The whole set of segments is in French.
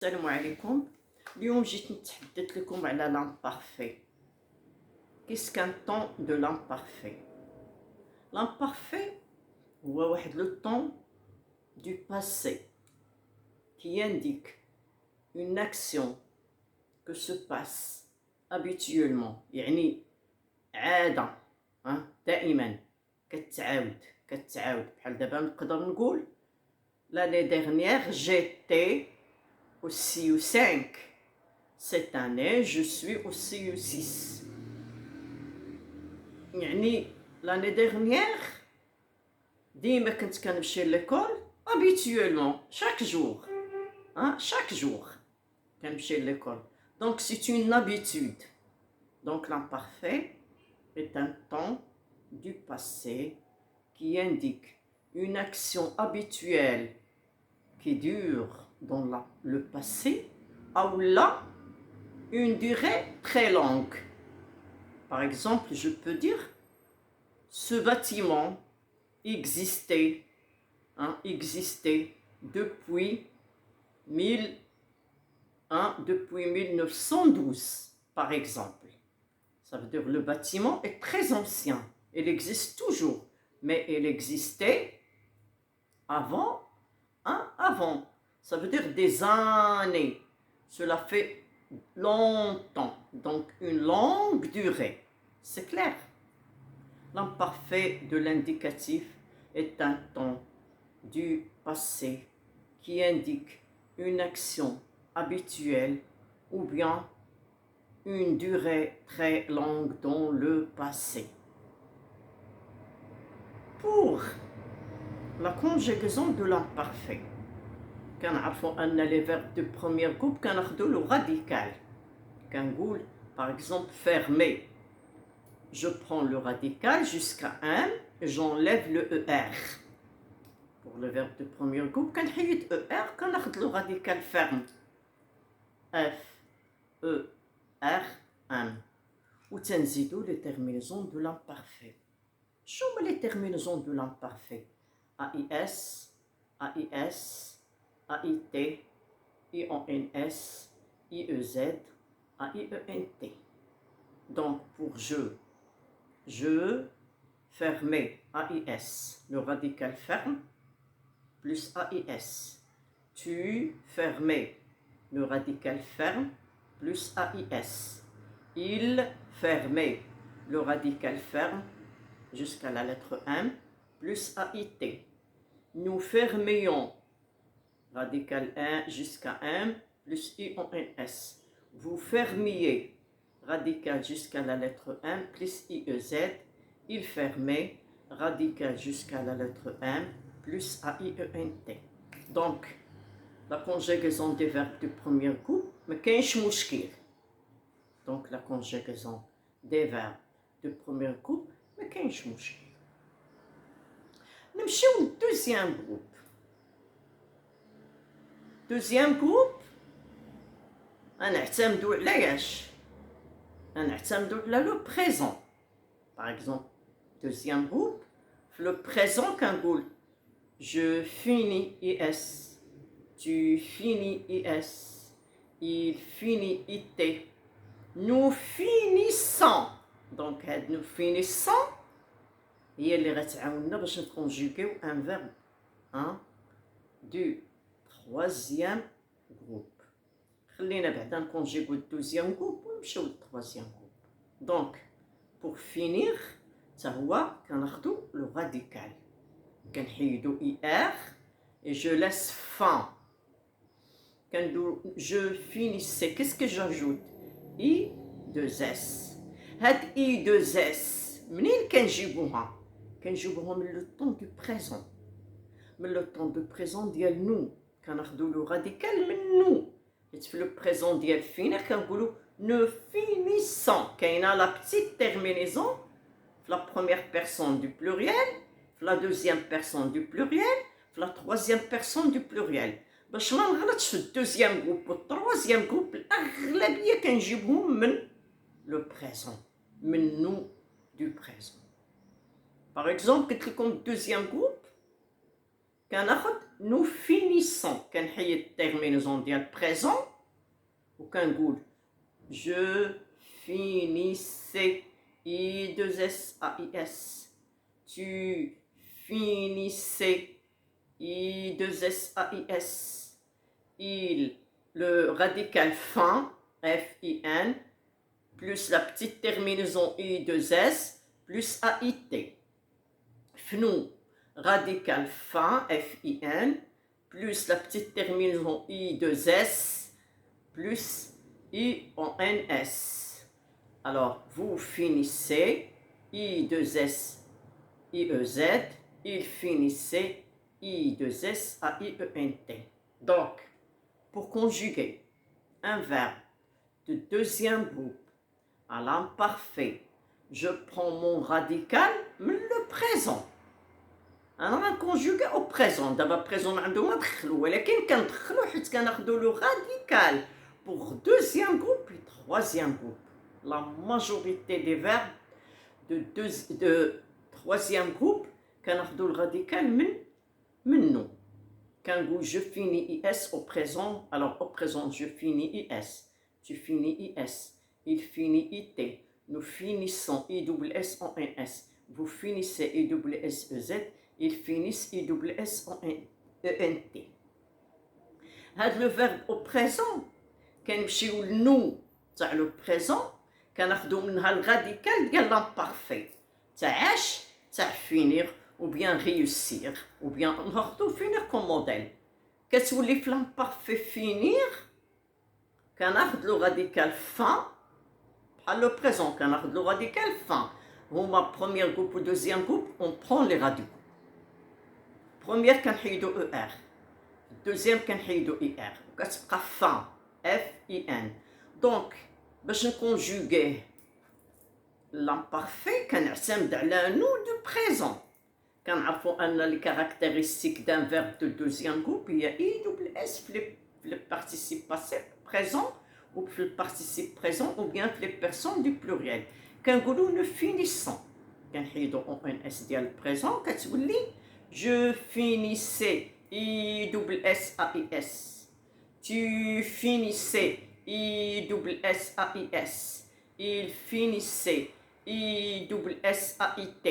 السلام عليكم. اليوم جيت نتحدث لكم على l'imparfait. Qu'est-ce qu'un temps de l'imparfait? L'imparfait هو واحد le temps du passé qui indique une action que se passe habituellement، يعني عادة دائما كتعاود بحال دابا نقدر نقول l'année dernière j'étais au CU5. Cette année, je suis au CU6. يعني l'année dernière ديما كنت كنمشي للكول habituellement chaque jour chaque jour كنمشي للكول. Donc c'est une habitude. Donc l'imparfait est un temps du passé qui indique une action habituelle qui dure dans le passé ou là une durée très longue. Par exemple, je peux dire ce bâtiment existait depuis 1912, par exemple. Ça veut dire le bâtiment est très ancien, il existe toujours, mais il existait avant. Ça veut dire des années. Cela fait longtemps, donc une longue durée. C'est clair. L'imparfait de l'indicatif est un temps du passé qui indique une action habituelle ou bien une durée très longue dans le passé. Pour la conjugaison de l'imparfait, كنعرفوا أن les verbes de premier groupe كناخدو le radical. كنقول par exemple fermer. Je prends le radical jusqu'à M et j'enlève le ER. Pour le verbe de premier groupe كنحيد ER كناخد le radical ferme. F, E, R, M. وتنزيدو les terminaisons de l'imparfait. شو هما les terminaisons de l'imparfait؟ AIS, AIS, AIT, IONS, IEZ, AIENT. Donc pour je fermé, AIS, le radical ferme, plus AIS. Tu fermé, le radical ferme, plus AIS. Il fermé, le radical ferme, jusqu'à la lettre M, plus AIT. Nous fermions, radical 1 jusqu'à M, plus IONS. Vous fermiez, radical jusqu'à la lettre M, plus IEZ. Il fermait, radical jusqu'à la lettre M, plus AIENT. Donc, la conjugaison des verbes du premier groupe, ما كاينش مشكل. Donc, la conjugaison des verbes du premier groupe, ما كاينش مشكل. نمشيو للدوزيام groupe. Deuxième groupe, نعتمدو على ياش؟ نعتمدو على le présent. Par exemple, deuxième groupe, le présent كنقول je finis IS, tu finis IS, il finit IT, nous finissons. Donc nous finissons هي اللي غتعاوننا باش نكونجوغيو un verbe du troisième groupe. خلينا بعدا نكونجوغيو الدوزيام groupe ونمشيو للتروازيام groupe. Donc pour finir تا هو كناخدو لو راديكال كنحيدو IR et je laisse fin. كندو je finissais, qu'est-ce que j'ajoute؟ I2S. هاد I2S منين كنجيبوها؟ كنجيبوهم من لو طون دو بريزون. من لو طون دو بريزون ديال نو كناخدو لو راديكال من نو. حيت في لو بريزون ديال فينير كنقولو نو فينيسون. كاينه لا بتيت تيرمينيزون في لا بروميير بيرسون دو بلوريال، في لا دوزيام بيرسون دو بلوريال، في لا تروازيام بيرسون دو بلوريال. باش ما نغلطش في الدوزيام جروب والتروازيام جروب الأغلبية كنجيبهم من لو بريزون، من نو دو بريزون. Par exemple, قلت لكم الدوزيام جروب nous finissons كنحيد التيرمينزون ديال présent وكنقول je finissais I 2 S A I S tu finissais I 2 S A I S le radical fin F I N plus la petite terminaison I 2 S plus A I T FNU radical fin FIN plus la petite terminaison I2S plus IONS. Alors, vous finissez I2S IEZ, il finissait I2S à IENT. Donc, pour conjuguer un verbe de deuxième groupe à l'imparfait, je prends mon radical, le présent. انا غنكونجوغي او بريزون دابا بريزون عندو ما دخلو ولكن كندخلو حيت كناخدو لو راديكال بوغ دوزيام جروب اي تروازيام جروب لا ماجوريتي دي فيرب دو تروازيام جروب كناخدو الراديكال منو كنقول جو فيني اي اس او بريزون الوغ او بريزون جو فيني اي اس tu finis IS il finit IT nous finissons IWS en NS vous finissez IWSEZ ils finissent IWS en ENT. هذا le verbe au présent كنمشيو لنو تاع لو بريزون كناخدو منها الراديكال ديال لامبارفي تاع اش تاع فينير ou bien réussir ou bien ناخدو فينير كوم موديل كتولي في لامبارفي فينير كناخد لو راديكال فان بحال لو بريزون كناخد لو راديكال فان هما بروميير جروب و دوزيام جروب on prend les radicaux. Première كنحيدو ER deuxième كنحيدو ER وكتبقى fin FIN دونك باش نكونجوغيه l'imparfait كنعتمد على نو دو بريزون كنعرفوا ان لي كارactéristiques d'un verbe de deuxième groupe هي IWS في le participe passé présent ou في le participe présent ou bien في les personnes du pluriel كنقولوا nous finissons كنحيدو ONS ديال البريزون كتولي je finissais IWSAIS. Tu finissais IWSAIS. Il finissait IWSAIT.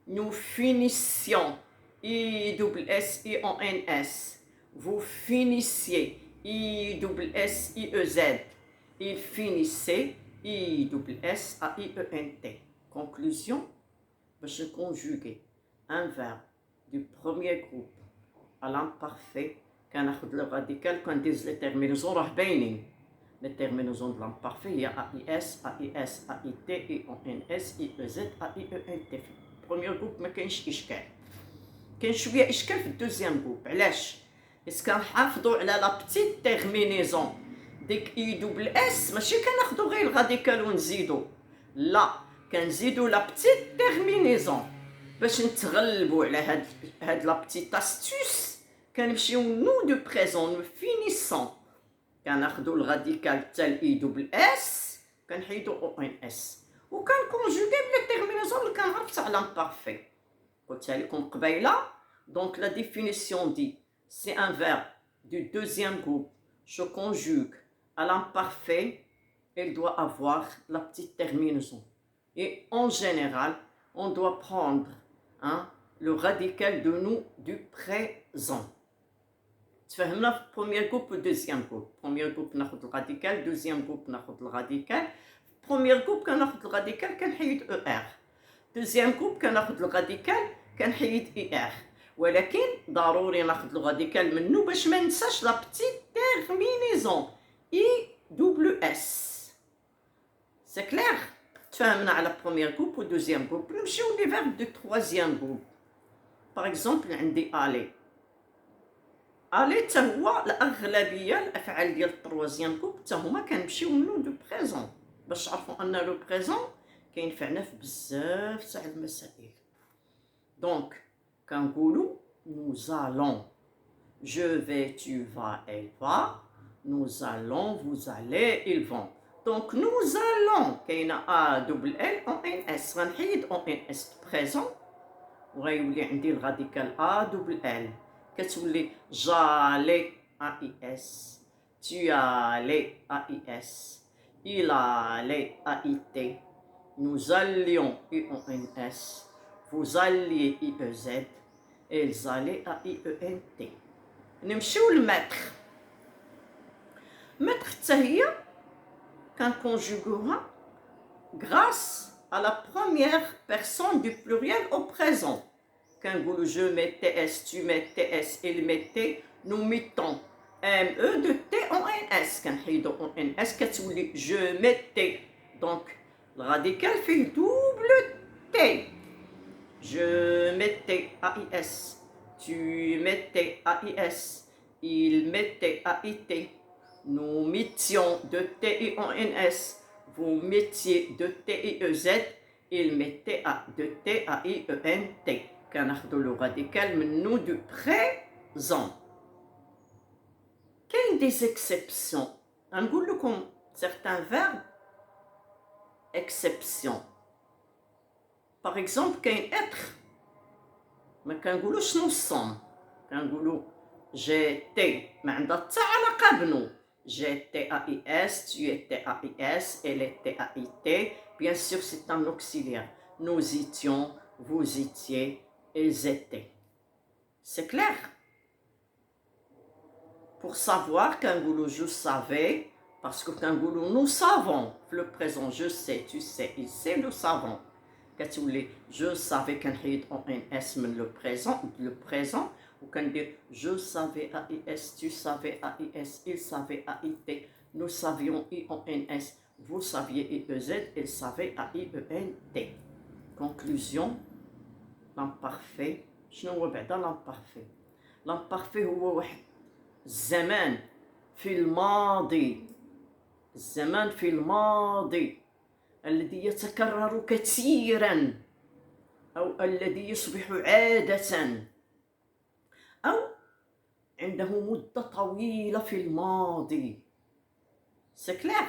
Nous finissions IWSIONS. Vous finissiez IWSIEZ. Il finissait IWSAIENT. Conclusion, je conjuguer un verbe du premier groupe à l'imparfait كناخد لو راديكال كنديز لي تيرمينوزون راه باينين لي تيرمينوزون دو لامبارفي هي AIS AIS AIT IONS IEZ AIENT في البروميير جروب ما كاينش اشكال كاين شويه اشكال في الدوزيام جروب علاش حيت كنحافظوا على لا بتيت تيرمينيزون ديك اي دوبل اس ماشي كناخدو غير الراديكال ونزيدو لا كنزيدو لا بتيت تيرمينيزون باش نتغلبوا على هاد لا بتيت استوس كنمشيو نو دو بريزون نو فينيسون كناخدو الراديكال تاع الاي دوبل اس كنحيدو او ان اس وكنكونجوغي بلي تيرمينيزون اللي كنعرف تاع لامبارفي قلتها لكم قبيله دونك لا ديفينيسيون دي سي ان فيرب دو دوزيام جروب je conjugue à l'imparfait il doit avoir la petite terminaison et en général on doit prendre le radical de nous du présent. تفهمنا في premier groupe و deuxième groupe. Premier groupe ناخد الراديكال deuxième groupe ناخد الراديكال. Premier groupe كناخد الراديكال كنحيد ER. deuxième groupe كناخد الراديكال كنحيد ER. ولكن ضروري ناخد الراديكال منه باش ما ننساش لا بتيت تيرمينيزون اي دبليو اس. سي كلير؟ تفاهمنا على بروميير جروب و دوزيام جروب. نمشيو لي فيرب دو تروازيام جروب. باغ اكزومبل عندي الي حتى هو الاغلبيه الافعال ديال التروازيام جروب حتى هما كنمشيو منو دو بريزون باش تعرفوا ان لو بريزون كينفعنا في بزاف تاع المسائل. دونك كنقولوا nous allons je vais tu vas elle va nous allons vous allez ils vont. Donc nous allons كاينه ا دبل ال او ان اس غنحيد او ان اس بريزون وغيولي عندي الراديكال ا دبل ال كتولي j'allais AIS, tu allais AIS, il allait AIT, nous allions IONS, vous alliez IEZ, ils allaient AIENT. نمشيو للماتر. ماتر حتى هي كنكونجوغوها grâce à la première personne du pluriel au présent. Quand je mets TS, tu mets TS, il mettait, nous mettons ME de T en NS. Quand il en NS, je mettais. Donc, le radical fait double T. Je mettais AIS, tu mettais AIS, il mettait AIT. Nous mettions de T en NS. Vous mettiez de TIEZ, il mettait de TAIENT. كناخدو le radical منو du présent. كاين des exceptions. غنقول لكم certains verbes exception. Par exemple كاين être. ما كنقولوش nous sommes. كنقولو j'étais ما عندها حتى علاقة بنو. J'étais AIS, tu étais AIS, elle était AIT. Bien sûr, c'est un auxiliaire. Nous étions, vous étiez, ils étaient. C'est clair? Pour savoir, Kangoulou, je savais, parce que Kangoulou, nous savons. Le présent, je sais, tu sais, il sait, nous savons. Quand tu voulais, je savais qu'un hit en NS, le présent. Ou quand dire je savais AIS, tu savais AIS, il savait AIT, nous savions IONS, vous saviez IEZ, il savait AIENT. Conclusion, l'imparfait. شنو هو بعدا l'imparfait? l'imparfait هو واحد الزمان في الماضي. الزمان في الماضي الذي يتكرر كثيرا أو الذي يصبح عادة أو عنده مدة طويلة في الماضي. سي كلير.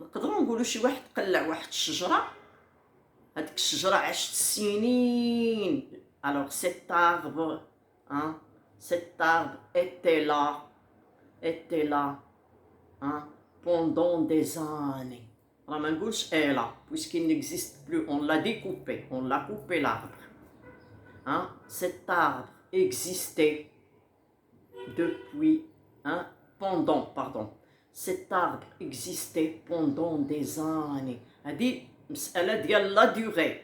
نقدروا نقولوا شي واحد قلع واحد الشجرة، هذيك الشجرة عاشت سنين. alors cet arbre était là pendant des années. راه ما نقولش là puisqu'il n'existe plus, on l'a découpé, on l'a coupé l'arbre. Cet arbre existait depuis, cet arbre existait pendant des années. هذه مسألة ديال لا durée.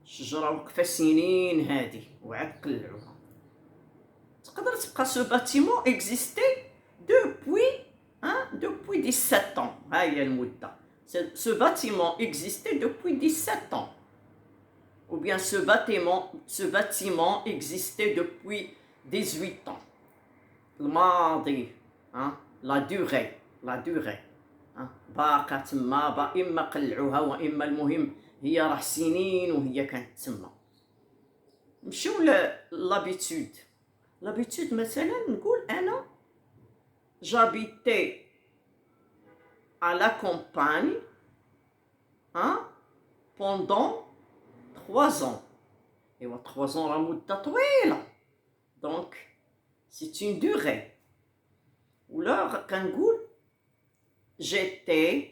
الشجرة وقفة سنين هذه وعاد قلعوها. تقدر تبقى ce bâtiment existait depuis 17 ans. ها هي المدة. Ce bâtiment existait depuis 17 ans. Ou bien ce bâtiment existait depuis 18 ans. الماضي la durée باقا تما إما قلعوها وإما المهم هي راه سنين وهي كانت تما. نمشيو لابيتود. لابيتود مثلا نقول أنا j'habitais à la campagne pendant 3 ans. Et 3 ans, la mudda طويلة. Donc, c'est une durée. Ou alors, كنقول j'étais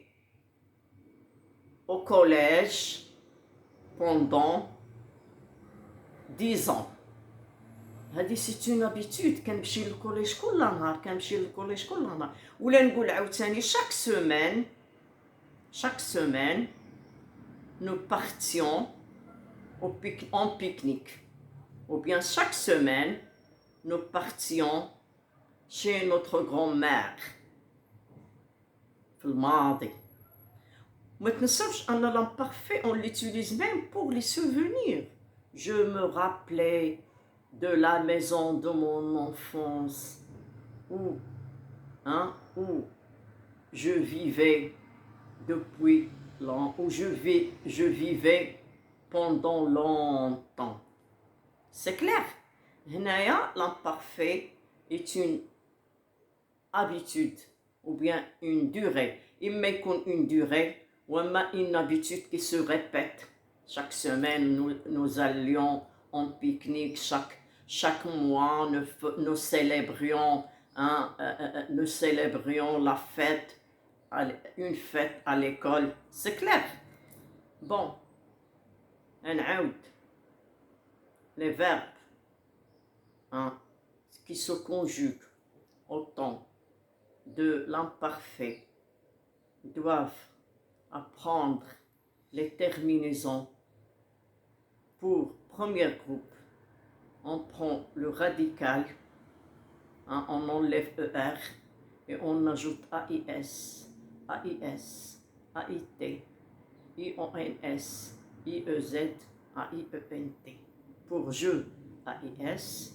au collège pendant 10 ans. هذه c'est une habitude. كنمشي للكوليج كل نهار. ولا نقول عاوتاني chaque semaine nous partions en pique-nique. Ou bien chaque semaine nous partions chez notre grand-mère. في الماضي. ما تنساوش أن l'imparfait on l'utilise même pour les souvenirs. Je me rappelais de la maison de mon enfance où je vivais depuis longtemps, où je vivais pendant longtemps. C'est clair? هنايا l'imparfait est une habitude ou bien une durée. Il met une durée ou une habitude qui se répète. Chaque semaine, nous allions en pique-nique. chaque mois, nous célébrions, nous célébrions la fête, une fête à l'école. C'est clair. Bon, نعاود les verbes qui se conjuguent au temps de l'imparfait doivent apprendre les terminaisons. Pour premier groupe, on prend le radical, on enlève ER et on ajoute AIS, AIS, AIT, IONS, IEZ, AIENT. Pour je, AIS,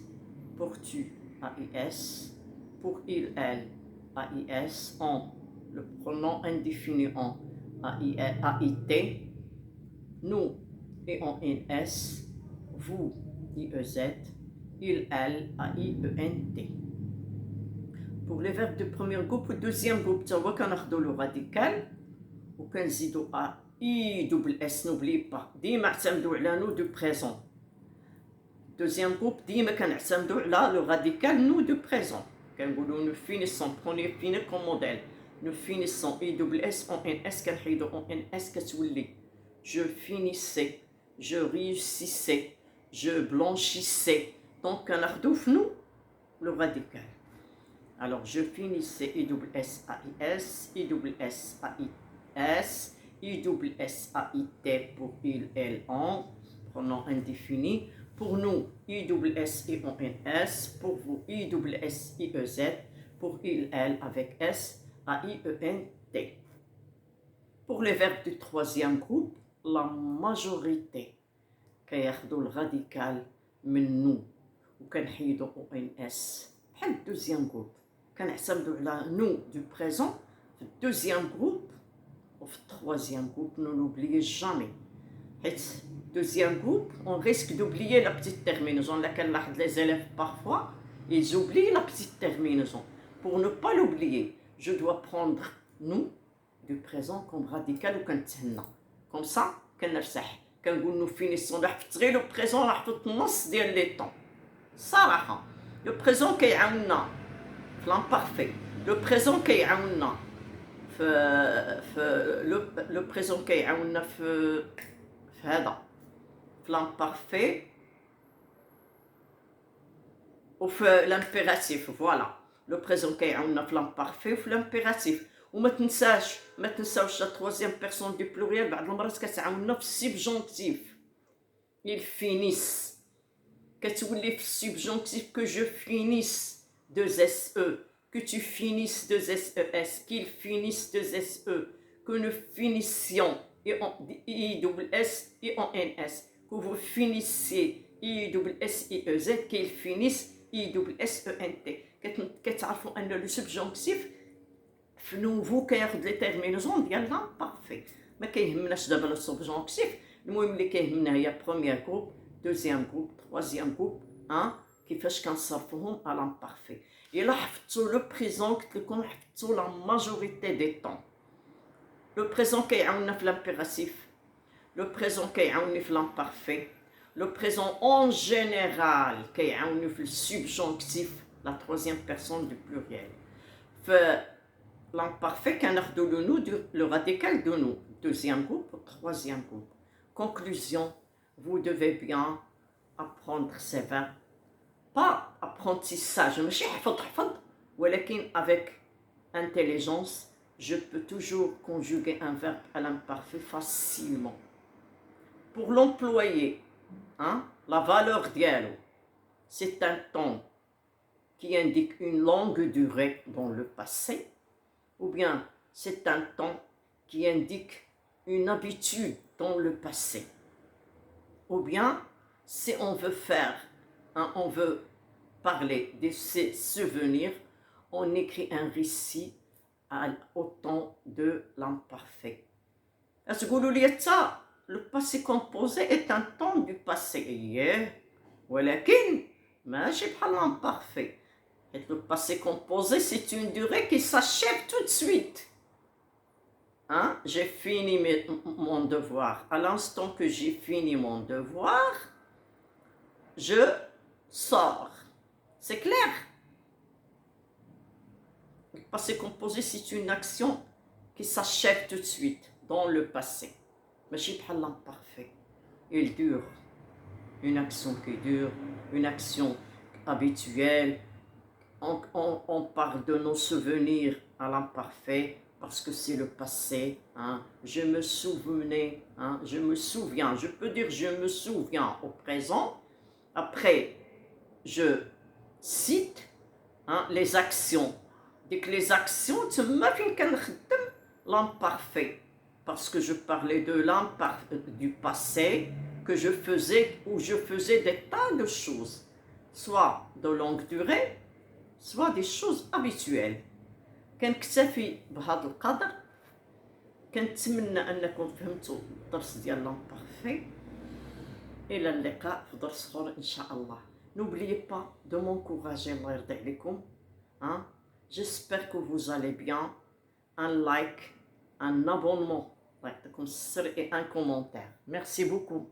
pour tu, AIS, pour il, elle, AIS, on, le pronom indéfini on, AIT, nous, IONS, vous, IEZ, il, elle, AIENT. Pour les verbes de premier groupe, le deuxième groupe, tu vois qu'on a le radical, ou qu'on zidou à I double S, n'oublie pas. ديما اعتمدوا على nous du présent. Deuxième groupe, ديما كنعتمدوا على le radical nous du présent. كنقولوا nous finissons, prenez finir comme modèle. Nous finissons I double S en NS كنحيدو en NS كتولي. Je finissais, je réussissais, je blanchissais. Donc كناخدو في nous le radical. Alors je finissais I double S A I S, I double S A I S. ISSAIT pour il, elle, on, pronom indéfini. Pour nous, ISSIONS. Pour vous, ISSIEZ. Pour il, elle, avec S, AIENT. Pour les verbes du troisième groupe, la majorité كياخدوا le radical من nous وكنحيدوا ONS. بحال le deuxième groupe كنعتمدوا على nous du présent. في le deuxième groupe au troisième groupe, ne l'oubliez jamais. Et deuxième groupe, on risque d'oublier la petite terminaison. Les élèves, parfois, ils oublient la petite terminaison. Pour ne pas l'oublier, je dois prendre nous du présent comme radical ou كنتهنا. Comme ça, كنرتاح. كنقول nous finissons le présent راح في النص ديال لي طون. صراحة. Le présent كيعاوننا في l'imparfait. Le présent كيعاوننا le présent كيعاوننا في هذا في l'imparfait وفي l'impératif. Voilà, le présent كيعاوننا في l'imparfait وفي l'impératif. وما تنساوش la troisième personne du pluriel بعض المرات كتعاوننا في subjonctif. ils finissent كتولي في subjonctif que je finisse 2SE, que tu finisses 2SES, qu'ils finissent 2SE, que nous finissions ISS, IONS, que vous finissiez ISSIEZ, qu'ils finissent ISSENT. كتعرفوا أن le subjonctif في nouveau كياخد لي terminaisons ديال l'imparfait. ما كيهمناش دابا le subjonctif. المهم اللي كيهمنا هي premier groupe, deuxième groupe, troisième groupe, كيفاش كنصرفوهم à l'imparfait. Et là, le présent, la majorité des temps. Le présent qui est l'impératif, le présent qui est l'imparfait, le présent en général qui est le subjonctif, la troisième personne du pluriel. L'imparfait qui est le radical de nous, deuxième groupe, troisième groupe. Conclusion, vous devez bien apprendre ces verbes. Pas apprentissage, mais avec intelligence, je peux toujours conjuguer un verbe à l'imparfait facilement. Pour l'employer, la valeur dialo, c'est un temps qui indique une longue durée dans le passé, ou bien c'est un temps qui indique une habitude dans le passé. Ou bien, si on veut faire on veut parler de ses souvenirs, on écrit un récit au temps de l'imparfait. Est-ce que vous voulez ça? Le passé composé est un temps du passé. ولكن ماشي بحال l'imparfait. Le passé composé, c'est une durée qui s'achève tout de suite. J'ai fini mon devoir. À l'instant que j'ai fini mon devoir, je sort. C'est clair? Le passé composé, c'est une action qui s'achève tout de suite dans le passé. Mais je suis pas l'imparfait. Il dure. Une action qui dure, une action habituelle. On parle de nos souvenirs à l'imparfait parce que c'est le passé. Hein. Je me souvenais, hein, je me souviens. Je peux dire je me souviens au présent. Après, je cite hein, les actions. Dès que les actions, l'imparfait. Parce que je parlais de du passé que je faisais, où je faisais des tas de choses, soit de longue durée, soit des choses habituelles. كنكتفي بهذا القدر. كنتمنى أنكم فهمتوا الدرس ديال l'imparfait. إلى اللقاء في درس آخر إن شاء الله. N'oubliez pas de m'encourager, الله يرضي عليكم. Hein? J'espère que vous allez bien. Un like, un abonnement, et un commentaire. Merci beaucoup.